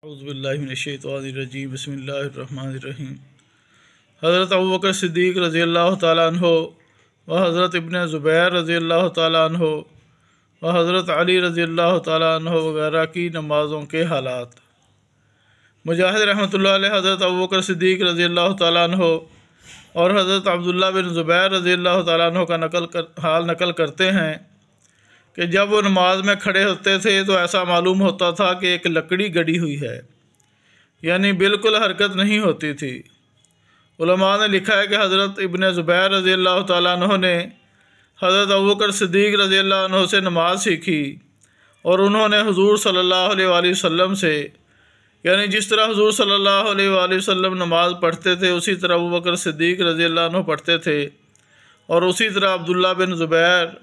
औज़ुबिल्लाहि बिस्मिल्लाहिर्रहमानिर्रहीम। हज़रत अबू बकर सिद्दीक़ रज़ी अल्लाह तआला अन्हो व हज़रत इब्न ज़ुबैर रज़ी अल्लाह तआला अन्हो व हज़रत अली रज़ी अल्लाह तआला अन्हो वगैरह की नमाज़ों के हालात। मुजाहिद रहमतुल्लाह अलैह हज़रत अबू बकर सिद्दीक़ रज़ी अल्लाह तआला अन्हो और हज़रत अब्दुल्लाह बिन ज़ुबैर रज़ी अल्लाह तआला अन्हो का हाल नकल करते हैं कि जब वो नमाज में खड़े होते थे तो ऐसा मालूम होता था कि एक लकड़ी गड़ी हुई है, यानी बिल्कुल हरकत नहीं होती थी। उलमा ने लिखा है कि हज़रत इब्न ज़ुबैर रज़ी अल्लाह तआला अन्हो ने हज़रत अबू बकर सिद्दीक़ रज़ी अल्लाह अन्हो से नमाज सीखी और उन्होंने हुज़ूर सल्लल्लाहु अलैहि वसल्लम से, यानी जिस तरह हुज़ूर सल्लल्लाहु अलैहि वसल्लम नमाज पढ़ते थे उसी तरह अबू बकर सिद्दीक़ रज़ी अल्लाह अन्हो पढ़ते थे। और उसी तरह अब्दुल्लाह बिन ज़ुबैर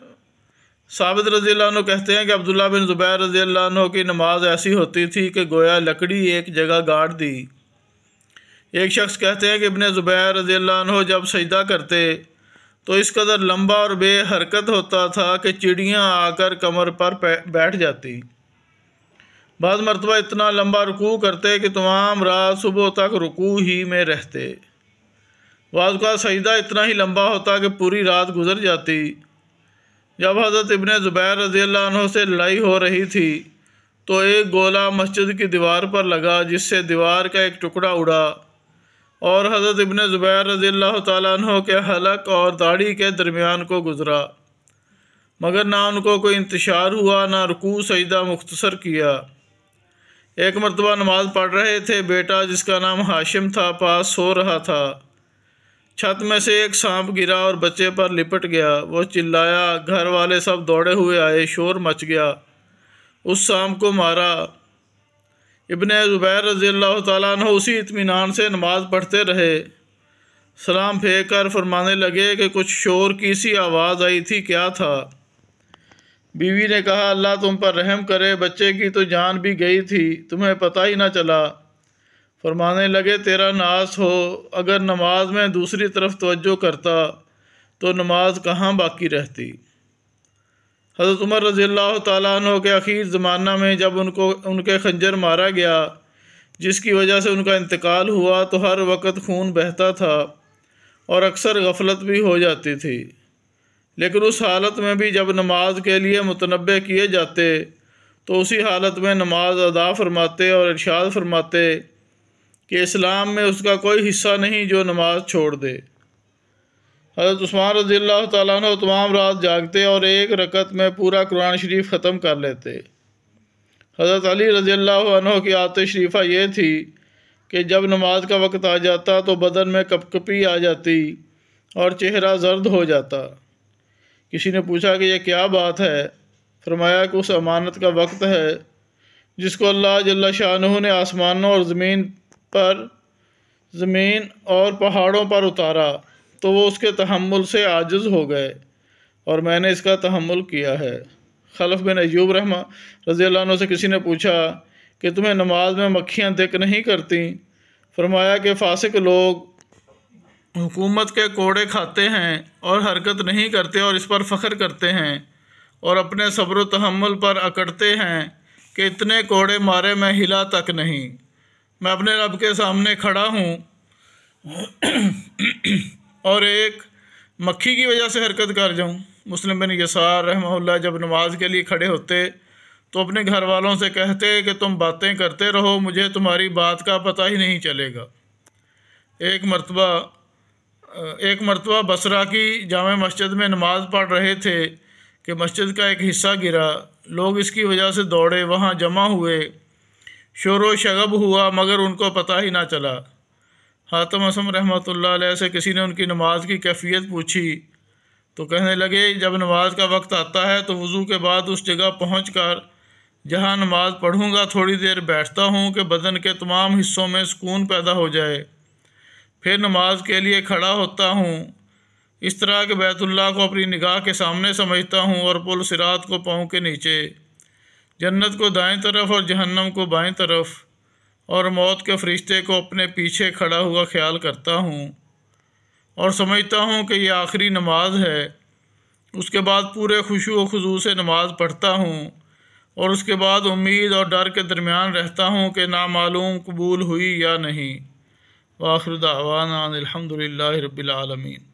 साबित रज़ी अल्लाह अन्हु कहते हैं कि अब्दुल्लाह बिन ज़ुबैर रज़ी अल्लाह अन्हु की नमाज ऐसी होती थी कि गोया लकड़ी एक जगह गाड़ दी। एक शख्स कहते हैं कि इब्न ज़ुबैर रज़ी अल्लाह अन्हु जब सजदा करते तो इस कदर लंबा और बेहरकत होता था कि चिड़ियाँ आकर कमर पर बैठ जाती। बाद मरतबा इतना लंबा रुकू करते कि तमाम रात सुबह तक रुकू ही में रहते। बाद का सजदा इतना ही लंबा होता कि पूरी रात गुजर जाती। जब हज़रत इब्न ज़ुबैर रज़ी अल्लाह अन्हु से लड़ाई हो रही थी तो एक गोला मस्जिद की दीवार पर लगा, जिससे दीवार का एक टुकड़ा उड़ा और हज़रत इब्न ज़ुबैर रज़ी अल्लाह तआला अन्हु के हलक और दाढ़ी के दरमियान को गुज़रा, मगर ना उनको कोई इंतशार हुआ, ना रुकू सजदा मुख्तसर किया। एक मरतबा नमाज पढ़ रहे थे, बेटा जिसका नाम हाशिम था पास सो रहा था। छत में से एक सांप गिरा और बच्चे पर लिपट गया। वो चिल्लाया, घर वाले सब दौड़े हुए आए, शोर मच गया, उस सांप को मारा। इब्न ज़ुबैर रज़ी अल्लाह तआला अन्हु उसी इत्मीनान से नमाज पढ़ते रहे। सलाम फेंक कर फरमाने लगे कि कुछ शोर की सी आवाज़ आई थी, क्या था? बीवी ने कहा, अल्लाह तुम पर रहम करे, बच्चे की तो जान भी गई थी, तुम्हें पता ही ना चला। फरमाने लगे, तेरा नास हो, अगर नमाज में दूसरी तरफ तवज्जो करता तो नमाज कहाँ बाकी रहती। हज़रत उमर रज़ी अल्लाह तआला अन्हु के आखिर ज़माना में जब उनके खंजर मारा गया, जिसकी वजह से उनका इंतकाल हुआ, तो हर वक्त खून बहता था और अक्सर गफलत भी हो जाती थी। लेकिन उस हालत में भी जब नमाज के लिए मुतनब्बे किए जाते तो उसी हालत में नमाज अदा फरमाते और इरशाद फरमाते कि इस्लाम में उसका कोई हिस्सा नहीं जो नमाज छोड़ दे। हज़रत उस्मान रज़ी अल्लाह तआला अन्हु तमाम रात जागते और एक रकत में पूरा कुरान शरीफ ख़त्म कर लेते। हज़रत अली रज़ी अल्लाह अन्हु की आदत शरीफा ये थी कि जब नमाज का वक्त आ जाता तो बदन में कपकपी आ जाती और चेहरा जर्द हो जाता। किसी ने पूछा कि यह क्या बात है? फरमाया कि उस अमानत का वक्त है जिसको अल्लाह जल्ल शाअनुहु ने आसमानों और ज़मीन और पहाड़ों पर उतारा, तो वो उसके तहम्मुल से आजिज़ हो गए और मैंने इसका तहम्मुल किया है। खलफ बिन अय्यूब रज़ी अल्लाह अन्हु से किसी ने पूछा कि तुम्हें नमाज में मक्खियाँ दिक नहीं करती? फरमाया कि फासिक लोग हुकूमत के कोड़े खाते हैं और हरकत नहीं करते और इस पर फ़ख्र करते हैं और अपने सब्र तहम्मुल पर अकड़ते हैं कि इतने कोड़े मारे मैं हिला तक नहीं, मैं अपने रब के सामने खड़ा हूँ और एक मक्खी की वजह से हरकत कर जाऊँ। मुस्लिम बिन यसार रहमहुल्लाह जब नमाज के लिए खड़े होते तो अपने घर वालों से कहते कि तुम बातें करते रहो, मुझे तुम्हारी बात का पता ही नहीं चलेगा। एक मरतबा बसरा की जामे मस्जिद में नमाज पढ़ रहे थे कि मस्जिद का एक हिस्सा गिरा। लोग इसकी वजह से दौड़े, वहाँ जमा हुए, शोर शगब हुआ, मगर उनको पता ही ना चला। हातिम असम रहमतुल्लाह अलैह से किसी ने उनकी नमाज की कैफियत पूछी तो कहने लगे, जब नमाज का वक्त आता है तो वज़ू के बाद उस जगह पहुंचकर जहां नमाज पढ़ूंगा थोड़ी देर बैठता हूं कि बदन के तमाम हिस्सों में सुकून पैदा हो जाए, फिर नमाज के लिए खड़ा होता हूं। इस तरह के बैतुल्लाह को अपनी निगाह के सामने समझता हूं और पुल सिरात को पाँव के नीचे, जन्नत को दाएं तरफ और जहन्नम को बाएं तरफ, और मौत के फरिश्ते को अपने पीछे खड़ा हुआ ख्याल करता हूँ और समझता हूँ कि यह आखिरी नमाज है। उसके बाद पूरे खुशू व खुजू से नमाज पढ़ता हूँ और उसके बाद उम्मीद और डर के दरमियान रहता हूँ कि नामालूम कबूल हुई या नहीं। व आखिर दावाना अनिल हम्दुलिल्लाहि रब्बिल आलमीन।